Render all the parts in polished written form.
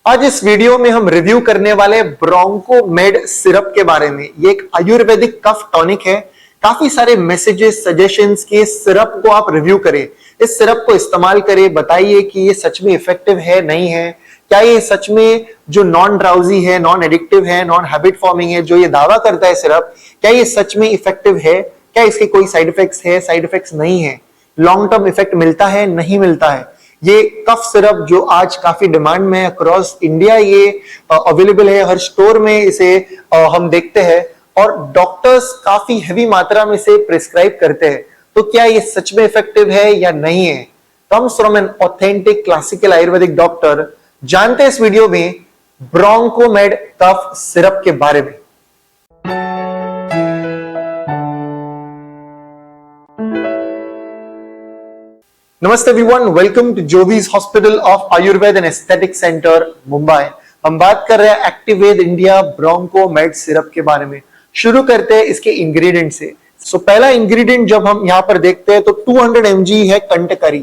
आज इस वीडियो में हम रिव्यू करने वाले ब्रोंकोमेड सिरप के बारे में। ये एक आयुर्वेदिक कफ टॉनिक है। काफी सारे मैसेजेस सजेशंस कि इस सिरप को आप रिव्यू करें, इस सिरप को इस्तेमाल करें, बताइए कि ये सच में इफेक्टिव है नहीं है, क्या ये सच में जो नॉन ड्राउजी है, नॉन एडिक्टिव है, नॉन हैबिट फॉर्मिंग है, जो ये दावा करता है सिरप, क्या ये सच में इफेक्टिव है, क्या इसके कोई साइड इफेक्ट्स है, साइड इफेक्ट्स नहीं है, लॉन्ग टर्म इफेक्ट मिलता है नहीं मिलता है। ये कफ सिरप जो आज काफी डिमांड में है अक्रॉस इंडिया, ये अवेलेबल है हर स्टोर में, इसे हम देखते हैं और डॉक्टर्स काफी हेवी मात्रा में इसे प्रिस्क्राइब करते हैं। तो क्या ये सच में इफेक्टिव है या नहीं है? Comes from an authentic classical Ayurvedic doctor. जानते हैं इस वीडियो में ब्रोंकोमेड कफ सिरप के बारे में। नमस्ते everyone, welcome to Jovees hospital of Ayurveda and aesthetic centre Mumbai. हम बात कर रहे हैं एक्टिवेद इंडिया ब्रोंकोमेड सिरप के बारे में। शुरू करते हैं इसके इंग्रेडिएंट से। पहला इंग्रेडिएंट जब हम यहां पर देखते हैं तो 200 mg है कंटकारी।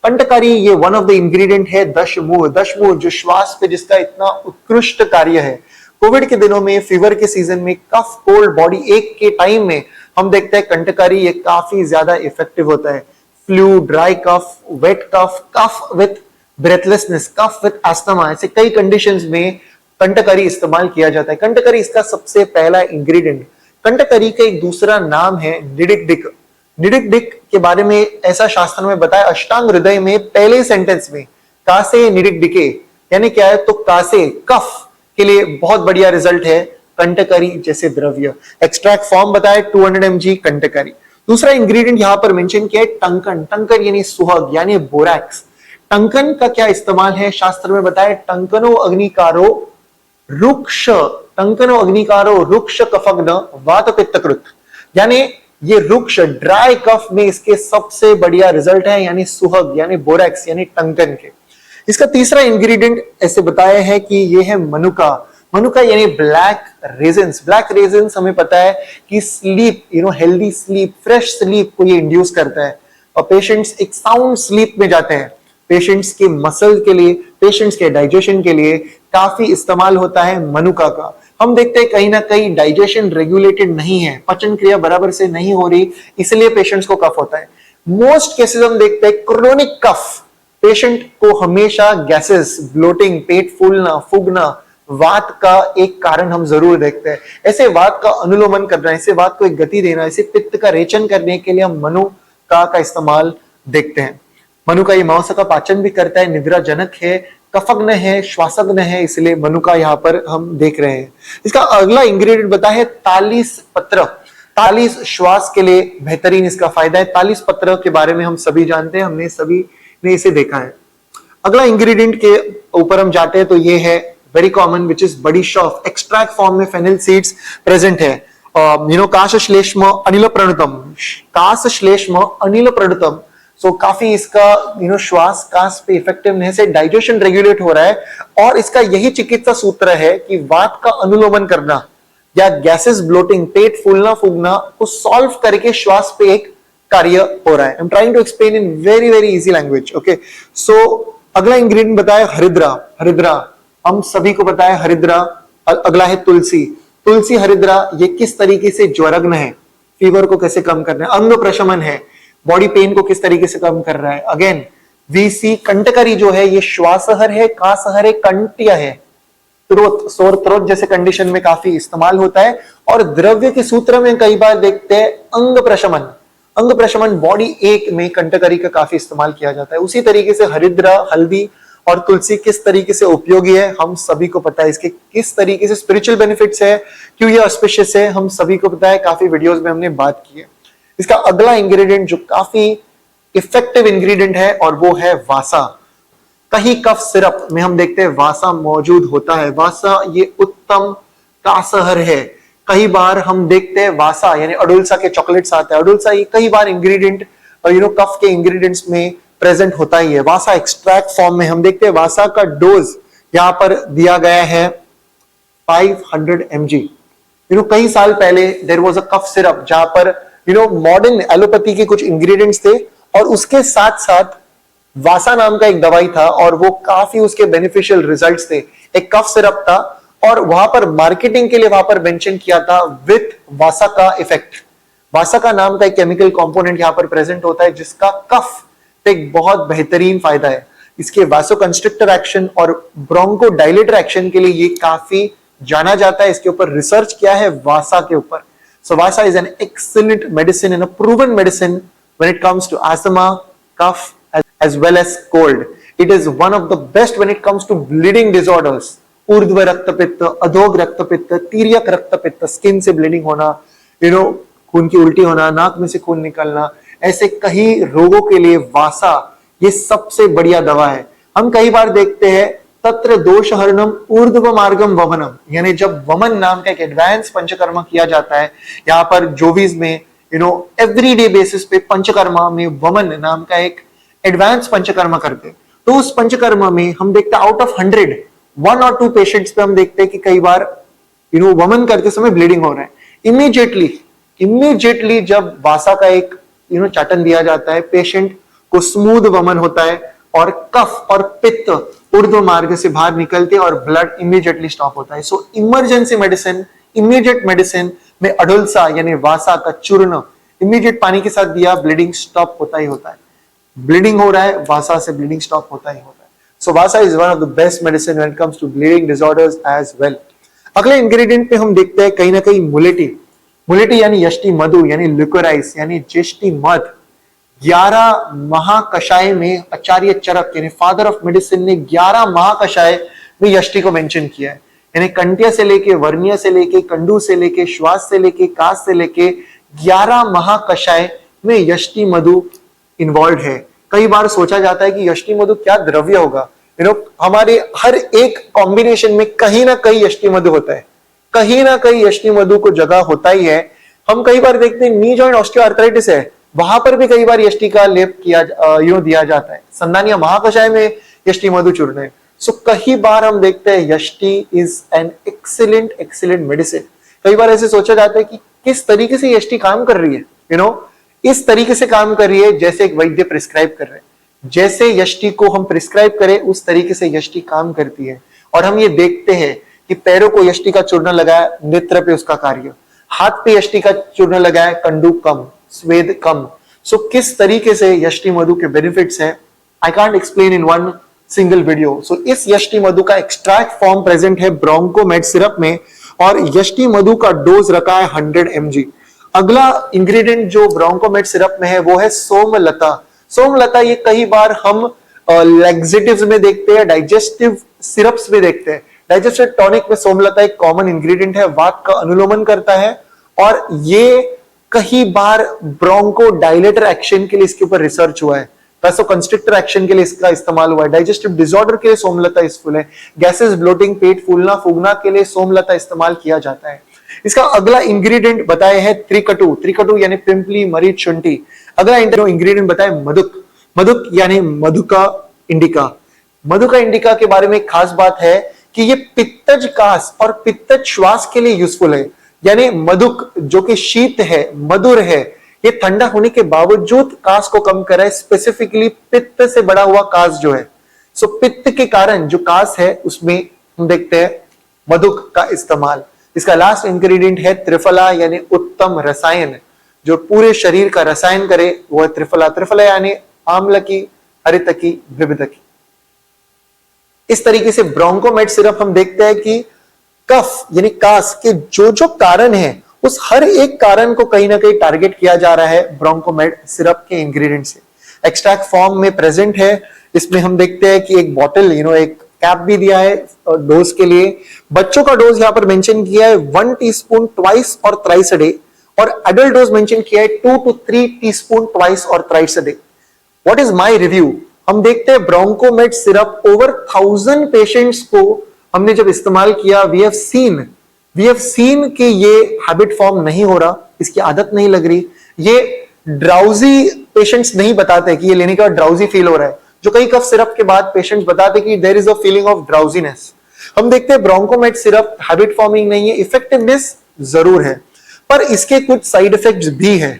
कंटकारी ये वन ऑफ द इंग्रेडिएंट है दशमूल। दशमूल जो श्वास पे जिसका इतना उत्कृष्ट कार्य है। कोविड के दिनों में, फीवर के सीजन में, कफ कोल्ड बॉडी एक के टाइम में हम देखते हैं कंटकारी ये काफी ज्यादा इफेक्टिव होता है। Flu, dry cough, wet cough, cough with breathlessness, cough with asthma, ऐसे कई कंडीशंस में कंटकारी इस्तेमाल किया जाता है। कंटकारी इसका सबसे पहला इंग्रेडिएंट। कंटकारी का एक दूसरा नाम है निडिक। निडिक के बारे में ऐसा शास्त्र में बताया, अष्टांग हृदय में पहले सेंटेंस में कासे निडिके यानी क्या है, तो कासे कफ के लिए बहुत बढ़िया रिजल्ट है कंटकारी जैसे द्रव्य। एक्सट्रैक्ट फॉर्म बताया 200 mg कंटकारी। दूसरा इंग्रेडिएंट यहां पर मेंशन किया है टंकन। टंकन यानी सुहाग यानी बोरैक्स। टंकन का क्या इस्तेमाल है शास्त्र में बताया, टंकनो अग्निकारो रुक्ष, टंकनो अग्निकारो रुक्ष कफग्न वात पित्तकृत, यानी ये रुक्ष ड्राई कफ में इसके सबसे बढ़िया रिजल्ट है, यानी सुहग यानी बोरैक्स यानी टंकन के। इसका तीसरा इंग्रेडिएंट ऐसे बताया है कि ये है मनुका। मनुका यानी ब्लैक रेजिन्स। ब्लैक रेजिन्स हमें पता है कि sleep, healthy sleep, fresh sleep को ये इंड्यूस करता है और पेशेंट्स एक साउंड स्लीप में जाते हैं। पेशेंट्स के मसल के लिए, पेशेंट्स के डाइजेशन के लिए काफी इस्तेमाल होता है मनुका का। हम देखते हैं कहीं ना कहीं डाइजेशन रेगुलेटेड नहीं है, पचन क्रिया बराबर से नहीं हो रही, इसलिए पेशेंट्स को कफ होता है। मोस्ट केसेस हम देखते हैं क्रोनिक कफ, पेशेंट को हमेशा गैसेस, ब्लोटिंग, पेट फूलना, फूगना, वात का एक कारण हम जरूर देखते हैं। ऐसे वात का अनुलोमन करना, ऐसे वात को एक गति देना, ऐसे पित्त का रेचन करने के लिए हम मनुका का इस्तेमाल देखते हैं। मनुका ये मांस का पाचन भी करता है, निद्राजनक है, कफग्न है, श्वासग्न है, इसलिए मनुका यहाँ पर हम देख रहे हैं। इसका अगला इंग्रेडिएंट बता है तालीस पत्र। तालीस श्वास के लिए बेहतरीन इसका फायदा है। तालीस पत्र के बारे में हम सभी जानते हैं, हमने सभी ने इसे देखा है। अगला इंग्रेडिएंट के ऊपर हम जाते हैं तो ये है वेरी कॉमन विच इज बडी शॉफ। एक्सट्रैक्ट फॉर्म में फेनिल सीड्स प्रेजेंट है। काश श्लेष्म अनिल प्रणुतम, काश श्लेष्म अनिल प्रणुतम। सो काफी इसका श्वास कास पे इफेक्टिवनेस है, डाइजेशन रेगुलेट हो रहा है और इसका यही चिकित्सा सूत्र है कि वात का अनुलोमन करना या गैसेस, ब्लोटिंग, पेट फूलना, फूगना को सॉल्व करके श्वास पे एक कार्य हो रहा है। I am trying to explain in very very easy language. Okay, so अगला इंग्रेडिएंट बताया हरिद्रा। हरिद्रा हम सभी को पता है, हरिद्रा। अगला है तुलसी। तुलसी, हरिद्रा ये किस तरीके से ज्वरग्न है, फीवर को कैसे कम करना है, अंग प्रशमन है, बॉडी पेन को किस तरीके से कम कर रहा है। अगेन वीसी कंटकारी जो है ये श्वासहर है, कासहर है, कंटिया है, थ्रोट, सोर थ्रोट जैसे कंडीशन में काफी इस्तेमाल होता है। और द्रव्य के सूत्र में कई बार देखते हैं अंग प्रशमन। अंग प्रशमन बॉडी एक में कंटकारी का काफी इस्तेमाल किया जाता है। उसी तरीके से हरिद्रा, हल्दी और तुलसी किस तरीके से उपयोगी है हम सभी को पता है। इसके किस तरीके से स्पिरिचुअल बेनिफिट्स है, क्यों ये ऑस्पिशियस है, हम सभी को पता है, काफी वीडियोस में हमने बात की है। इसका अगला इंग्रेडिएंट जो काफी इफेक्टिव इंग्रेडिएंट है और वो है वासा। कहीं कफ सिरप में हम देखते हैं वासा मौजूद होता है। वासा ये उत्तम कासहर है। कई बार हम देखते हैं वासा यानी अडुल्सा के चॉकलेट्स आते हैं, अडुल्सा ये कई बार इंग्रेडिएंट कफ के इंग्रेडिएंट्स में प्रेजेंट होता ही है। वासा एक्सट्रैक्ट फॉर्म में हम देखते हैं वासा का डोज यहां पर दिया गया है 500 mg। कई साल पहले there was a cough syrup जहां पर मॉडर्न एलोपैथी के कुछ इंग्रेडिएंट्स थे और उसके साथ साथ वासा नाम का एक दवाई था और वो काफी उसके बेनिफिशियल रिजल्ट्स थे। एक कफ सिरप था और वहां पर मार्केटिंग के लिए वहां पर मेंशन किया था विथ वासा का इफेक्ट। वासा का नाम का एक केमिकल कंपोनेंट यहां पर प्रेजेंट होता है जिसका कफ पे एक बहुत बेहतरीन फायदा है। इसके वासोकंस्ट्रिक्टर एक्शन और ब्रोंको डायलेटर एक्शन के लिए ये काफी जाना जाता है। इसके ऊपर रिसर्च किया है वासा के ऊपर। So vasa is an excellent medicine and a proven medicine when it comes to asthma, cough as well as cold. It is one of the best when it comes to bleeding disorders. ऊर्ध्व रक्तपित्त, अधोग रक्तपित्त, तिर्यक रक्तपित्त, skin से bleeding होना, खून की उल्टी होना, नाक में से खून निकलना, ऐसे कई रोगों के लिए वासा ये सबसे बढ़िया दवा है। हम कई बार देखते हैं तत्र दोषहरणम ऊर्ध्व मार्गम वमनम, यानी जब वमन नाम का एक एडवांस पंचकर्मा किया जाता है, यहाँ पर जोवीज में एवरीडे बेसिस पे पंचकर्मा में वमन नाम का एक एडवांस पंचकर्मा करते, तो उस पंचकर्मा में हम देखते हैं आउट ऑफ 100 1 और 2 पेशेंट्स पे हम देखते हैं कि कई बार वमन करते समय ब्लीडिंग हो रहा है। इमीडिएटली जब वासा का एक चाटन दिया जाता है, पेशेंट को स्मूथ वमन होता है और कफ और पित्त ऊर्ध्व मार्ग से बाहर निकलते और ब्लड इमीडिएटली स्टॉप होता है। सो इमरजेंसी मेडिसिन, इमीडिएट मेडिसिन में अडुल्सा यानी वासा का चूर्ण इमीडिएट पानी के साथ दिया, ब्लीडिंग स्टॉप होता ही होता है। ब्लीडिंग हो रहा है, वासा से ब्लीडिंग स्टॉप होता ही होता है। So vasa is one of the best medicine when it comes to bleeding disorders as well. अगले इंग्रेडिएंट पे हम देखते हैं कहीं ना कहीं मुलेटी यानी यष्टि मधु यानी लिक्वराइज यानी ज्येष्ठी मध। 11 महाकषाय में आचार्य चरक यानी फादर ऑफ मेडिसिन ने 11 महाकषाय में यष्टि को मेंशन किया है। यानी कंटिया से लेके, वर्निया से लेके, कंडू से लेके, श्वास से लेके, कास से लेके 11 महाकषाय में यष्टि मधु इन्वॉल्व है। कई बार सोचा जाता है कि यष्टि मधु क्या द्रव्य होगा। हमारे हर एक कॉम्बिनेशन में कहीं ना कहीं यष्टि मधु होता है, कहीं ना कहीं यष्टि मधु को जगह होता ही है। हम कई बार देखते हैं नी जॉइंट ऑस्टियोआर्थराइटिस है, वहां पर भी कई बार यष्टि का लेप किया दिया जाता है। संदानिया महाकषाय में यष्टि मधु चूर्ण है। सो कई बार हम देखते हैं यष्टि इज एन एक्सीलेंट मेडिसिन। कई बार ऐसे सोचा जाता है कि किस तरीके से यष्टि काम कर रही है, इस तरीके से काम कर रही है जैसे एक वैद्य प्रिस्क्राइब कर रहे हैं। जैसे यष्टि को हम प्रिस्क्राइब करें उस तरीके से यष्टि काम करती है। और हम ये देखते हैं कि पैरों को यष्टि का चूर्ण लगाया, नेत्र पे उसका कार्य, हाथ पे यष्टि का चूर्ण लगाया, कंडू कम, स्वेद कम। सो किस तरीके से यष्टि मधु के बेनिफिट्स हैं, I can't explain in one single video. So इस यष्टि मधु का एक्सट्रैक्ट फॉर्म प्रेजेंट है ब्रोंकोमेड सिरप में और यष्टि मधु का डोज रखा है 100 mg। अगला इंग्रेडिएंट जो ब्रोंकोमेड सिरप में है वो है सोमलता। सोमलता ये कई बार हम लैक्सेटिव्स में देखते हैं, डाइजेस्टिव सिरप्स में देखते हैं। डाइजेस्टिव टॉनिक में सोमलता एक कॉमन इंग्रेडिएंट है, वात का अनुलोमन करता है और ये कई बार ब्रोंको डायलेटर एक्शन के लिए इसके ऊपर रिसर्च हुआ है, वासोकंस्ट्रिक्टर एक्शन के लिए इसका इस्तेमाल हुआ है, डाइजेस्टिव डिसऑर्डर के लिए सोमलता यूजफुल है, गैसेस, ब्लोटिंग, पेट फूलना फूगना के लिए सोमलता इस्तेमाल किया जाता है। इसका अगला इंग्रेडिएंट बताया है त्रिकटु यानी पिंपली, मरीच, शुंठी। अगला इंग्रेडिएंट बताया मधुक यानी मधुका इंडिका के बारे में एक खास बात है कि ये पित्तज कास और पित्तज श्वास के लिए यूजफुल है। यानी मधुक जो कि शीत है, मधुर है, ये ठंडा होने के बावजूद कास को कम कर रहा है, स्पेसिफिकली पित्त से बड़ा हुआ कास जो है। सो पित्त के कारण जो कास है उसमें हम देखते हैं मधुक का इस्तेमाल। इसका लास्ट इंग्रेडिएंट है त्रिफला यानी उत्तम रसायन, जो पूरे शरीर का रसायन करे वो है त्रिफला यानी आम्लकी, हरितकी, विविधकी। इस तरीके से ब्रोंकोमेड सिरप हम देखते हैं कि कफ यानी कास के जो कारण है उस हर एक कारण को कहीं ना कहीं टारगेट किया जा रहा है ब्रोंकोमेड सिरप के इंग्रेडिएंट से। एक्सट्रैक्ट फॉर्म में प्रेजेंट है। इसमें हम देखते हैं कि एक बॉटल एक कैप भी दिया है डोज के लिए। बच्चों का डोज यहाँ पर मेंशन किया है 1 टीस्पून ट्वाइस और थ्राइस अ डे और एडल्ट डोज मेंशन किया है 2 to 3 टीस्पून ट्वाइस और thrice a day. What is my review? हम देखते हैं ब्रोंकोमेड सिरप ओवर 1000 पेशेंट्स को हमने जब इस्तेमाल किया, वी हैव सीन कि ये हैबिट फॉर्म नहीं हो रहा, इसकी आदत नहीं लग रही। ये ड्राउजी पेशेंट्स नहीं बताते कि ये लेने के बाद ड्राउजी फील हो रहा है, जो कई कफ सिरप के बाद पेशेंट्स बताते कि there is a feeling of drowsiness. हम देखते हैं ब्रोंकोमेड सिरप हैबिट फॉर्मिंग नहीं है, इफेक्टिवनेस जरूर है, पर इसके कुछ साइड इफेक्ट्स भी हैं।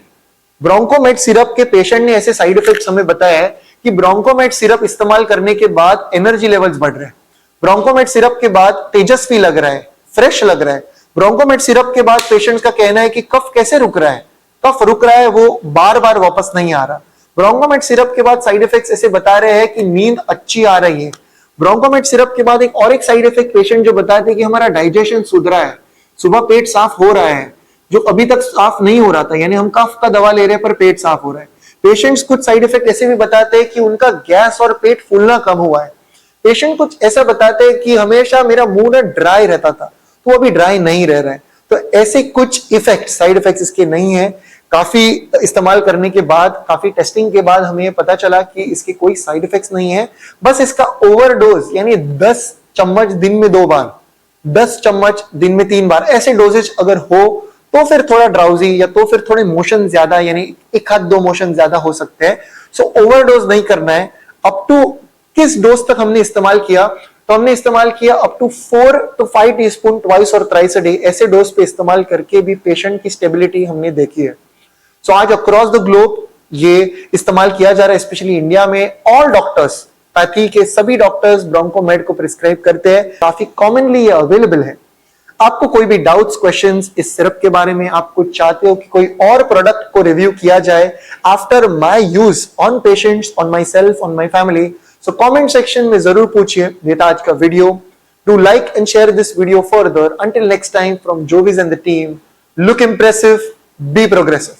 ब्रोंकोमेड सिरप के पेशेंट ने ऐसे साइड इफेक्ट्स हमें बताया है कि ब्रोंकोमेट सिरप इस्तेमाल करने के बाद एनर्जी लेवल्स बढ़ रहे हैं, ब्रोंकोमेट सिरप के बाद तेजस्वी लग रहा है, फ्रेश लग रहा है। ब्रोंकोमेट सिरप के बाद पेशेंट का कहना है कि कफ कैसे रुक रहा है, कफ रुक रहा है, वो बार बार वापस नहीं आ रहा। ब्रोंकोमेट सिरप के बाद साइड इफेक्ट्स ऐसे बता रहे हैं कि नींद अच्छी आ रही है। ब्रोंकोमेट सिरप के बाद एक साइड इफेक्ट पेशेंट जो बताते हैं कि हमारा डाइजेशन सुधरा है, सुबह पेट साफ हो रहा है, जो अभी तक साफ नहीं हो रहा था, यानी हम कफ का दवा ले रहे हैं पर पेट साफ हो रहा है। पेशेंट्स कुछ साइड इफेक्ट ऐसे भी बताते हैं कि उनका गैस और पेट फूलना कम हुआ है। पेशेंट कुछ ऐसा बताते हैं कि हमेशा मेरा मुंह ना ड्राई रहता था, तो अभी ड्राई नहीं रह रहा है। तो ऐसे कुछ इफेक्ट, साइड इफेक्ट्स इसके नहीं है। काफी इस्तेमाल करने के बाद, काफी टेस्टिंग के बाद हमें पता चला कि इसके कोई साइड इफेक्ट्स नहीं है। बस इसका ओवरडोज, यानी 10 चम्मच दिन में 2 बार, 10 चम्मच दिन में 3 बार, ऐसे डोजेज अगर हो तो फिर थोड़ा ड्राउजी या तो फिर थोड़े मोशन ज्यादा, यानी 1-2 मोशन ज्यादा हो सकते हैं। सो ओवरडोज नहीं करना है। अप टू किस डोज तक हमने इस्तेमाल किया, तो हमने इस्तेमाल किया up to 4 to 5 teaspoon twice और थ्राइस अ डे, ऐसे डोज पे इस्तेमाल करके भी पेशेंट की स्टेबिलिटी हमने देखी है। सो आज अक्रॉस द ग्लोब ये इस्तेमाल किया जा रहा है, स्पेशली इंडिया में। ऑल डॉक्टर्स, पैथी के सभी डॉक्टर्स ब्रोंकोमेड को प्रिस्क्राइब करते हैं, काफी कॉमनली ये अवेलेबल है। आपको कोई भी डाउट्स, क्वेश्चंस इस सिरप के बारे में, आप कुछ चाहते हो कि कोई और प्रोडक्ट को रिव्यू किया जाए after my use on patients, on myself, on my family, so comment section में जरूर पूछिए। ये था आज का video. Do like and share this video further. Until next time, from Jovees and the team, look impressive, be progressive.